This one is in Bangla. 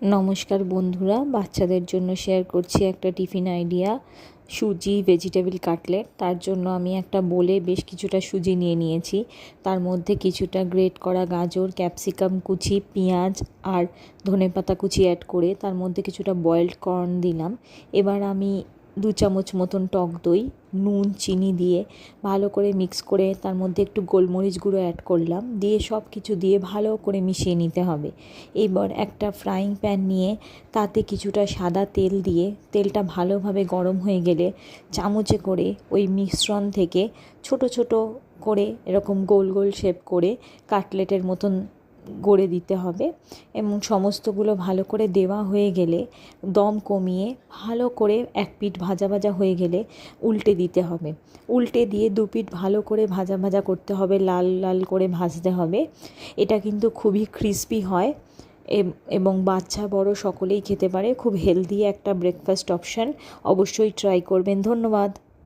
নমস্কার বন্ধুরা, বাচ্চাদের জন্য শেয়ার করছি একটা টিফিন আইডিয়া, সুজি ভেজিটেবল কাটলেট। তার জন্য আমি একটা বোলে বেশ কিছুটা সুজি নিয়ে নিয়েছি। তার মধ্যে কিছুটা গ্রেট করা গাজর, ক্যাপসিকাম কুচি, পেঁয়াজ আর ধনেপাতা কুচি অ্যাড করে তার মধ্যে কিছুটা বয়েলড কর্ন দিলাম। এবার আমি 2 চামচ মতন টক দই, নুন, চিনি দিয়ে ভালো করে মিক্স করে তার মধ্যে একটু গোলমরিচ গুঁড়ো অ্যাড করলাম, দিয়ে সব কিছু দিয়ে ভালো করে মিশিয়ে নিতে হবে। এবার একটা ফ্রাইং প্যান নিয়ে তাতে কিছুটা সাদা তেল দিয়ে তেলটা ভালোভাবে গরম হয়ে গেলে চামচে করে ওই মিশ্রণ থেকে ছোট ছোট করে এরকম গোল গোল শেপ করে কাটলেটের মতন গড়ে দিতে হবে। এবং সমস্তগুলো ভালো করে দেওয়া হয়ে গেলে দম কমিয়ে ভালো করে এক পিঠ ভাজা ভাজা হয়ে গেলে উল্টে দিতে হবে। উল্টে দিয়ে দু পিঠ ভালো করে ভাজা ভাজা করতে হবে, লাল লাল করে ভাজতে হবে। এটা কিন্তু খুবই ক্রিস্পি হয় এবং বাচ্চা বড় সকলেই খেতে পারে। খুব হেলদি একটা ব্রেকফাস্ট অপশান, অবশ্যই ট্রাই করবেন। ধন্যবাদ।